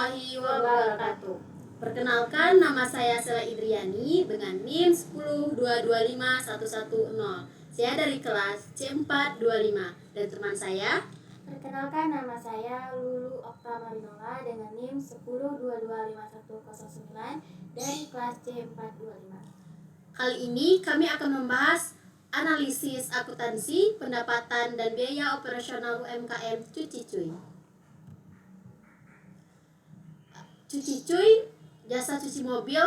warahmatullahi wabarakatuh. Perkenalkan, nama saya Sela Idriani dengan NIM 102251110. Saya dari kelas C425 dan teman saya. Perkenalkan, nama saya Lulu Okta Marinola dengan NIM 102251109 dari kelas C425. Kali ini kami akan membahas analisis akuntansi, pendapatan dan biaya operasional UMKM Cuci Cuy. Cuci Cuy, jasa cuci mobil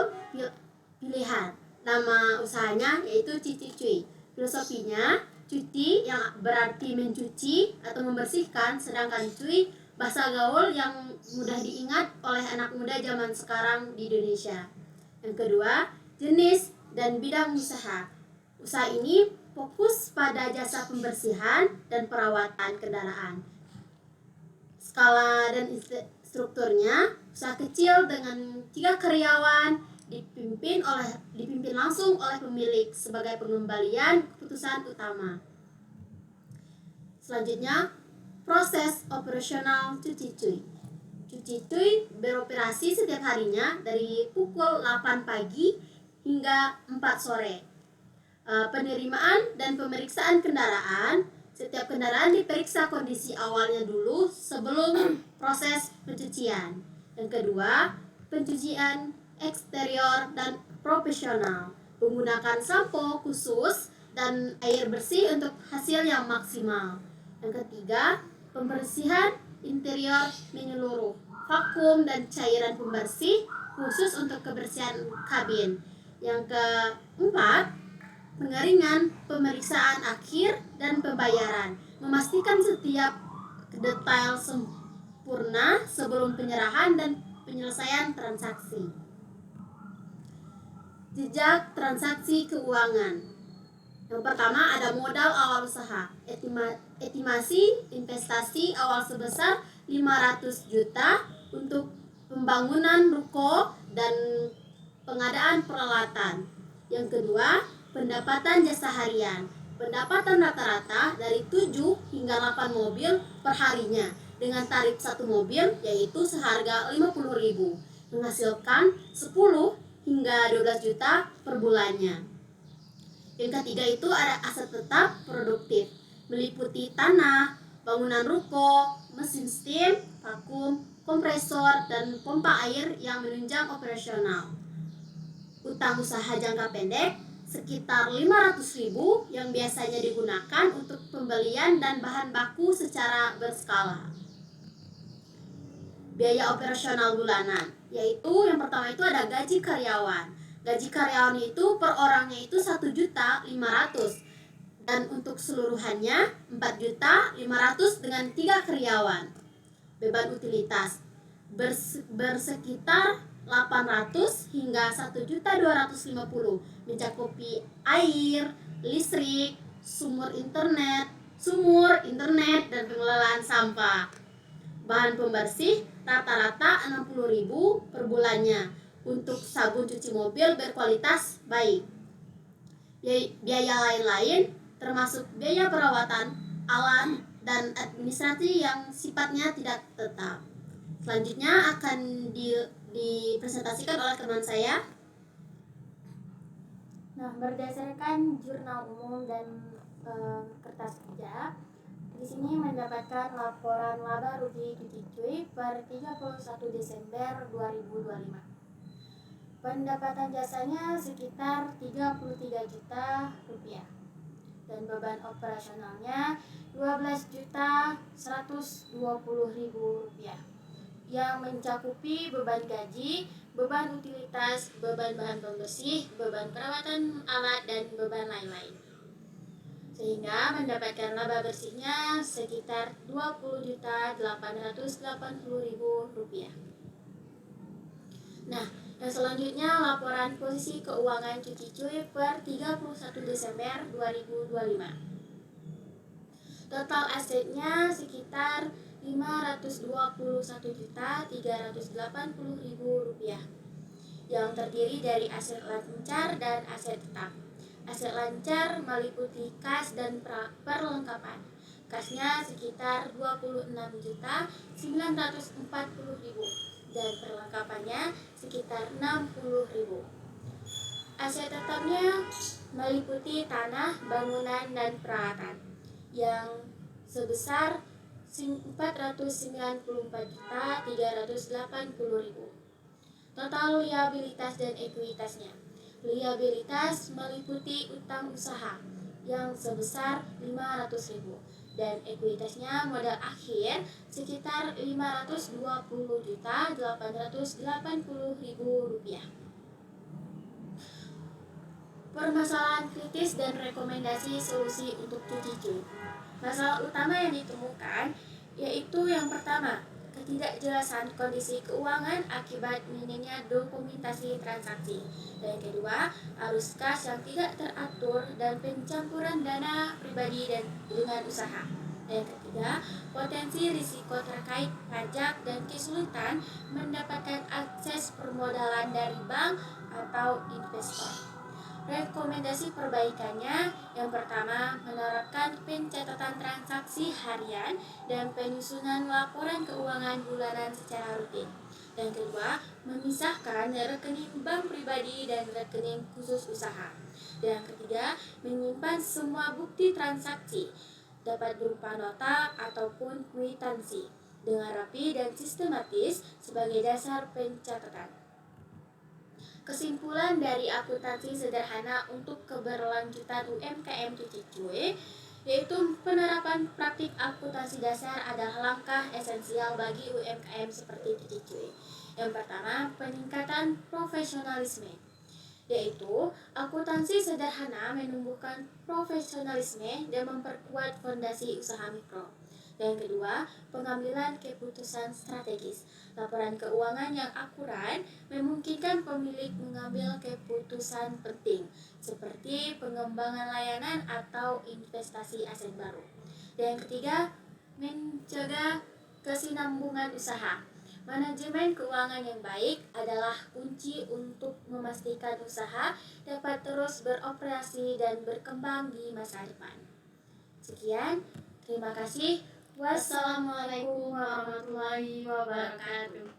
pilihan. Nama usahanya yaitu Cuci Cuy. Filosofinya, cuci yang berarti mencuci atau membersihkan, sedangkan cuy bahasa gaul yang mudah diingat oleh anak muda zaman sekarang di Indonesia. Yang kedua, jenis dan bidang usaha. Usaha ini fokus pada jasa pembersihan dan perawatan kendaraan. Skala dan strukturnya, usaha kecil dengan 3 karyawan dipimpin langsung oleh pemilik sebagai pengembalian keputusan utama. Selanjutnya, proses operasional Cuci Cuy. Cuci Cuy beroperasi setiap harinya dari pukul 8 pagi hingga 4 sore. Penerimaan dan pemeriksaan kendaraan. Setiap kendaraan diperiksa kondisi awalnya dulu sebelum proses pencucian. Yang kedua, pencucian eksterior dan profesional, menggunakan sampo khusus dan air bersih untuk hasil yang maksimal. Yang ketiga, pembersihan interior menyeluruh, vakum dan cairan pembersih khusus untuk kebersihan kabin. Yang keempat, pengeringan, pemeriksaan akhir dan pembayaran, memastikan setiap detail sempurna sebelum penyerahan dan penyelesaian transaksi. Jejak transaksi keuangan. Yang pertama ada modal awal usaha. Estimasi investasi awal sebesar 500 juta untuk pembangunan ruko dan pengadaan peralatan. Yang kedua, pendapatan jasa harian. Pendapatan rata-rata dari 7 hingga 8 mobil per harinya dengan tarif 1 mobil yaitu seharga 50.000, menghasilkan 10 hingga 12 juta per bulannya. Yang ketiga itu ada aset tetap produktif, meliputi tanah, bangunan ruko, mesin steam, vakum, kompresor, dan pompa air yang menunjang operasional. Utang usaha jangka pendek sekitar 500.000 yang biasanya digunakan untuk pembelian dan bahan baku secara berskala. Biaya operasional bulanan, yaitu yang pertama itu ada gaji karyawan. Gaji karyawan itu per orangnya itu 1.500.000 dan untuk seluruhannya 4.500.000 dengan 3 karyawan. Beban utilitas bersekitar 800 hingga 1.250.000 mencakupi air, listrik, sumur internet dan pengelolaan sampah. Bahan pembersih rata-rata 60.000 per bulannya untuk sabun cuci mobil berkualitas baik. Biaya lain-lain termasuk biaya perawatan alat dan administrasi yang sifatnya tidak tetap. Selanjutnya akan dipresentasikan oleh teman saya. Nah, berdasarkan jurnal umum dan kertas kerja, di sini mendapatkan laporan laba rugi Cuci Cuy per 31 Desember 2025. Pendapatan jasanya sekitar 33 juta rupiah dan beban operasionalnya 12.120.000 rupiah yang mencakupi beban gaji, beban utilitas, beban bahan pembersih, beban perawatan alat, dan beban lain-lain. Sehingga mendapatkan laba bersihnya sekitar 20.880.000 rupiah. Nah, yang selanjutnya laporan posisi keuangan Cuci Cuy per 31 Desember 2025. Total asetnya sekitar 521.380.000 rupiah yang terdiri dari aset lancar dan aset tetap. Aset lancar meliputi kas dan perlengkapan. Kasnya sekitar 26.940.000 dan perlengkapannya sekitar 60.000. Aset tetapnya meliputi tanah, bangunan, dan peralatan yang sebesar 494.380.000. Total liabilitas dan ekuitasnya. Liabilitas meliputi utang usaha yang sebesar 500.000 dan ekuitasnya modal akhir sekitar 520.880.000 rupiah. Permasalahan kritis dan rekomendasi solusi untuk cuci. Masalah utama yang ditemukan yaitu yang pertama, ketidakjelasan kondisi keuangan akibat minimnya dokumentasi transaksi. Dan yang kedua, arus kas yang tidak teratur dan pencampuran dana pribadi dan dengan usaha. Dan yang ketiga, potensi risiko terkait pajak dan kesulitan mendapatkan akses permodalan dari bank atau investor. Rekomendasi perbaikannya, yang pertama, menerapkan pencatatan transaksi harian dan penyusunan laporan keuangan bulanan secara rutin. Dan kedua, memisahkan rekening bank pribadi dan rekening khusus usaha. Dan yang ketiga, menyimpan semua bukti transaksi, dapat berupa nota ataupun kwitansi, dengan rapi dan sistematis sebagai dasar pencatatan. Kesimpulan dari akuntansi sederhana untuk keberlanjutan UMKM Cuci Cuy, yaitu penerapan praktik akuntansi dasar adalah langkah esensial bagi UMKM seperti Cuci Cuy. Yang pertama, peningkatan profesionalisme, yaitu akuntansi sederhana menumbuhkan profesionalisme dan memperkuat fondasi usaha mikro. Dan yang kedua, pengambilan keputusan strategis. Laporan keuangan yang akurat memungkinkan pemilik mengambil keputusan penting, seperti pengembangan layanan atau investasi aset baru. Dan yang ketiga, mencegah kesinambungan usaha. Manajemen keuangan yang baik adalah kunci untuk memastikan usaha dapat terus beroperasi dan berkembang di masa depan. Sekian, terima kasih. Wassalamualaikum warahmatullahi wabarakatuh.